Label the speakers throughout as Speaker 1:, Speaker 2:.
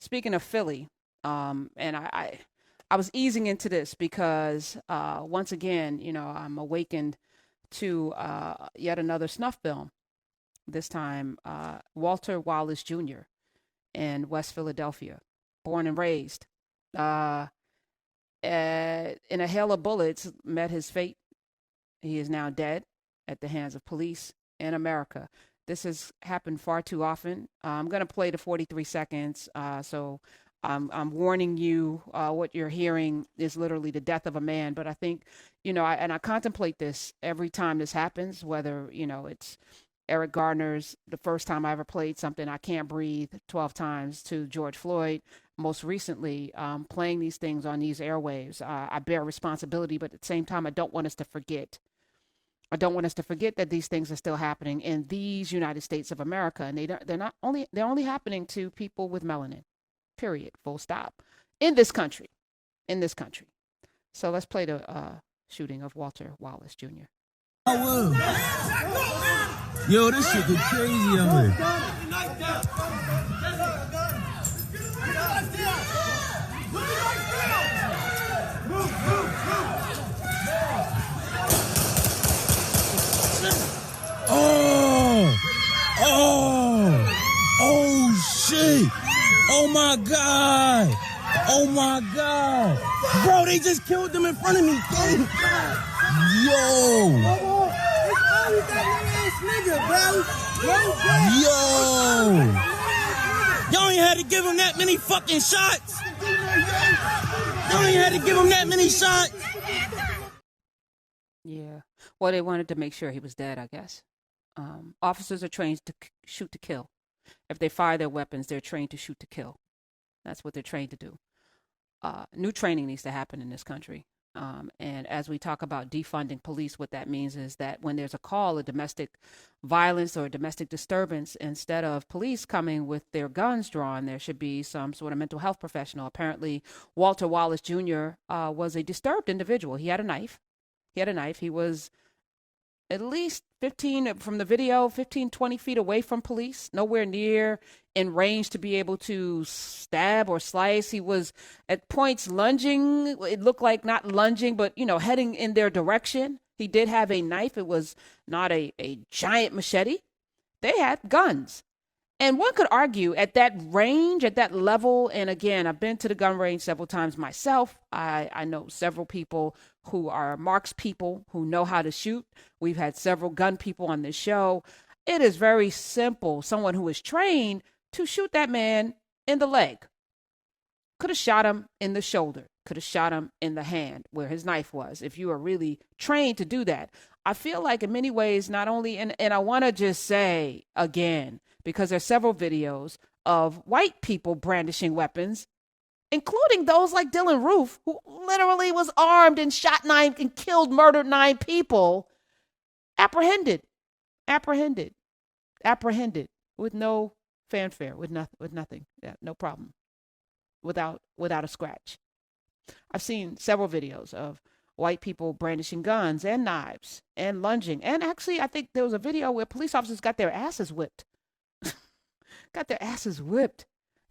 Speaker 1: Speaking of Philly, and I was easing into this because once again, I'm awakened to yet another snuff film. This time, Walter Wallace Jr. in West Philadelphia, born and raised. Uh, in a hail of bullets, met his fate. He is now dead at the hands of police in America. This has happened far too often. I'm going to play the 43 seconds. So I'm warning you, what you're hearing is literally the death of a man. But I think, I contemplate this every time this happens, whether, it's Eric Gardner's, the first time I ever played something, I Can't Breathe 12 times, to George Floyd. Most recently, playing these things on these airwaves. I bear responsibility, but at the same time, I don't want us to forget. I don't want us to forget that these things are still happening in these United States of America, and they're only happening to people with melanin. Period. Full stop. In this country. In this country. So let's play the shooting of Walter Wallace Jr.
Speaker 2: Yo, this shit is crazy out here. Oh, shit. Oh my God. Oh my God. Bro, they just killed them in front of me. Yo. Yo. Y'all ain't had to give him that many fucking shots. Y'all ain't had to give him that many shots.
Speaker 1: Yeah. Well, they wanted to make sure he was dead, I guess. Officers are trained to shoot to kill. If they fire their weapons, they're trained to shoot to kill. That's what they're trained to do. New training needs to happen in this country. And as we talk about defunding police, what that means is that when there's a call of domestic violence or domestic disturbance, instead of police coming with their guns drawn, there should be some sort of mental health professional. Apparently, Walter Wallace Jr. Was a disturbed individual. He had a knife. He was at least 15 from the video, 15, 20 feet away from police, nowhere near in range to be able to stab or slice. He was at points lunging. It looked like not lunging, but, heading in their direction. He did have a knife. It was not a giant machete. They had guns. And one could argue at that range, at that level, and again, I've been to the gun range several times myself. I know several people who are marks people who know how to shoot. We've had several gun people on this show. It is very simple. Someone who is trained to shoot that man in the leg. Could have shot him in the shoulder. Could have shot him in the hand where his knife was, if you are really trained to do that. I feel like in many ways, not only, and I want to just say again, because there's several videos of white people brandishing weapons, including those like Dylan Roof, who literally was armed and shot 9 and killed, murdered 9 people, apprehended with no fanfare, with nothing, yeah, no problem, without a scratch. I've seen several videos of white people brandishing guns and knives and lunging. And actually, I think there was a video where police officers got their asses whipped.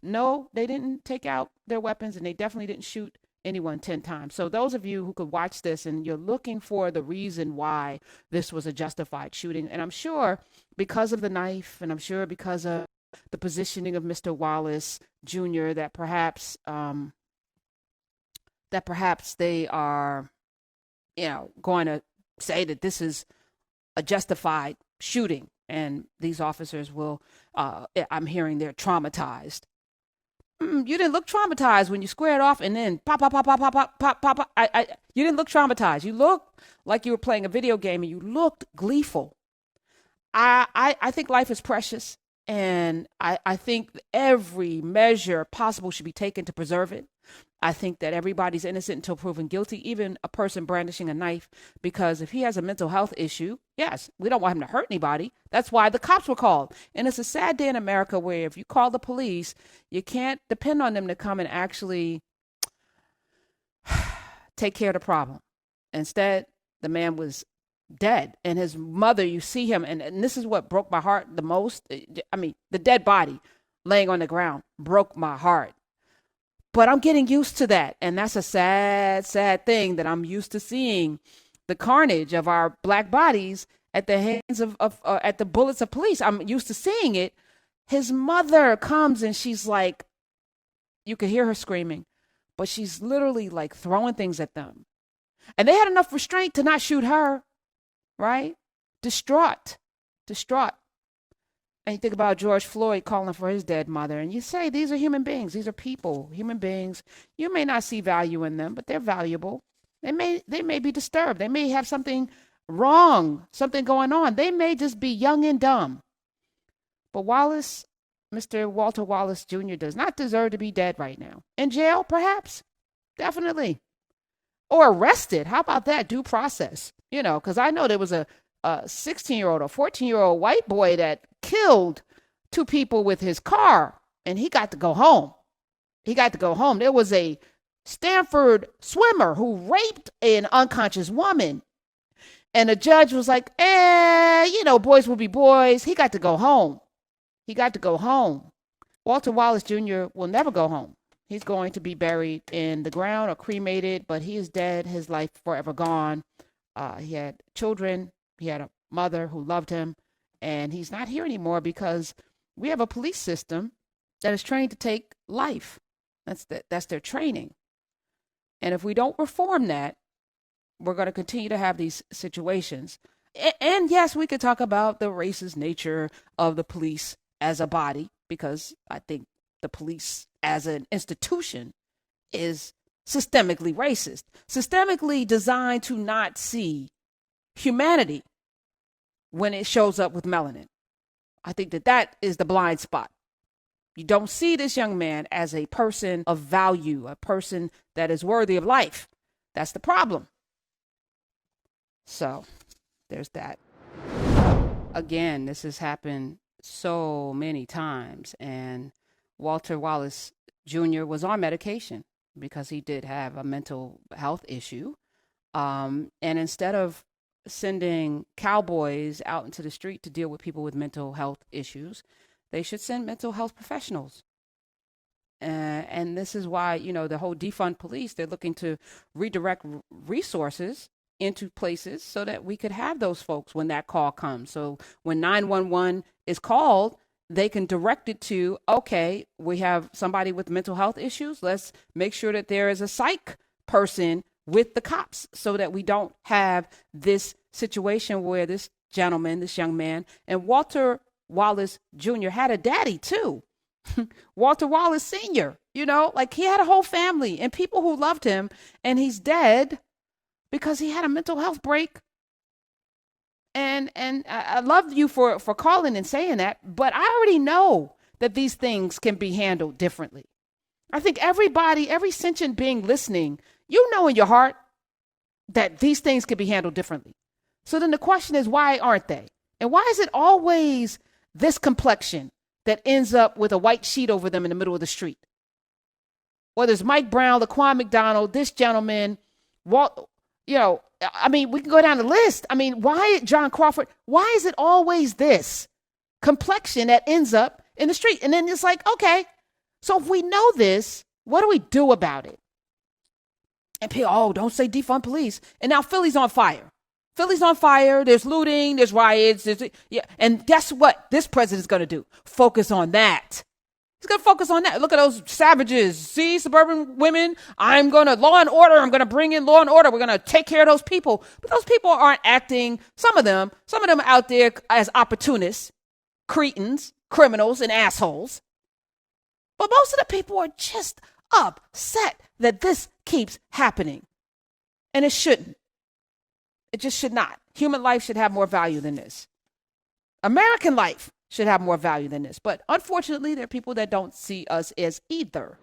Speaker 1: No, they didn't take out their weapons, and they definitely didn't shoot anyone 10 times. So those of you who could watch this and you're looking for the reason why this was a justified shooting, and I'm sure because of the knife, and I'm sure because of the positioning of Mr. Wallace Jr., that perhaps they are, going to say that this is a justified shooting. And these officers will, I'm hearing they're traumatized. You didn't look traumatized when you squared off and then pop, pop, pop, pop, pop, pop, pop, pop, pop. You didn't look traumatized. You looked like you were playing a video game, and you looked gleeful. I think life is precious, and I think every measure possible should be taken to preserve it. I think that everybody's innocent until proven guilty, even a person brandishing a knife, because if he has a mental health issue, yes, we don't want him to hurt anybody. That's why the cops were called. And it's a sad day in America where if you call the police, you can't depend on them to come and actually take care of the problem. Instead, the man was dead, and his mother, you see him, and this is what broke my heart the most. I mean, the dead body laying on the ground broke my heart. But I'm getting used to that. And that's a sad, sad thing that I'm used to seeing the carnage of our black bodies at the hands of at the bullets of police. I'm used to seeing it. His mother comes and she's like, you can hear her screaming, but she's literally like throwing things at them. And they had enough restraint to not shoot her, right? Distraught. And you think about George Floyd calling for his dead mother, and you say, these are human beings. These are people, human beings. You may not see value in them, but they're valuable. They may be disturbed. They may have something wrong, something going on. They may just be young and dumb. But Mr. Walter Wallace Jr. does not deserve to be dead right now. In jail, perhaps? Definitely. Or arrested. How about that? Due process. Because I know there was a 16-year-old or 14-year-old white boy that killed 2 people with his car, and he got to go home. There was a Stanford swimmer who raped an unconscious woman, and the judge was like, boys will be boys. He got to go home. Walter Wallace Jr. will never go home. He's going to be buried in the ground or cremated, but he is dead. His life forever gone. He had children. He had a mother who loved him, and he's not here anymore because we have a police system that is trained to take life. That's their training. And if we don't reform that, we're going to continue to have these situations. And yes, we could talk about the racist nature of the police as a body, because I think the police as an institution is systemically racist, systemically designed to not see humanity when it shows up with melanin. I think that is the blind spot. You don't see this young man as a person of value, a person that is worthy of life. That's the problem. So there's that. Again, this has happened so many times, and Walter Wallace Jr. was on medication because he did have a mental health issue. And instead of sending cowboys out into the street to deal with people with mental health issues, they should send mental health professionals. And this is why, the whole defund police, they're looking to redirect resources into places so that we could have those folks when that call comes. So when 911 is called, they can direct it to, okay, we have somebody with mental health issues. Let's make sure that there is a psych person with the cops so that we don't have this situation where this gentleman, this young man, and Walter Wallace Jr. had a daddy too. Walter Wallace Sr., he had a whole family and people who loved him, and he's dead because he had a mental health break. And I love you for calling and saying that, but I already know that these things can be handled differently. I think every sentient being listening, in your heart that these things can be handled differently. So then the question is, why aren't they? And why is it always this complexion that ends up with a white sheet over them in the middle of the street? Whether it's Mike Brown, Laquan McDonald, this gentleman, we can go down the list. Why John Crawford? Why is it always this complexion that ends up in the street? And then it's like, okay, so if we know this, what do we do about it? And people, don't say defund police. And now Philly's on fire. There's looting, there's riots. And guess what this president's going to do? Focus on that. He's going to focus on that. Look at those savages. See, suburban women, I'm going to bring in law and order. We're going to take care of those people. But those people aren't acting, some of them are out there as opportunists, cretins, criminals, and assholes. But most of the people are just upset that this keeps happening. And it shouldn't. It just should not. Human life should have more value than this. American life should have more value than this. But unfortunately, there are people that don't see us as either.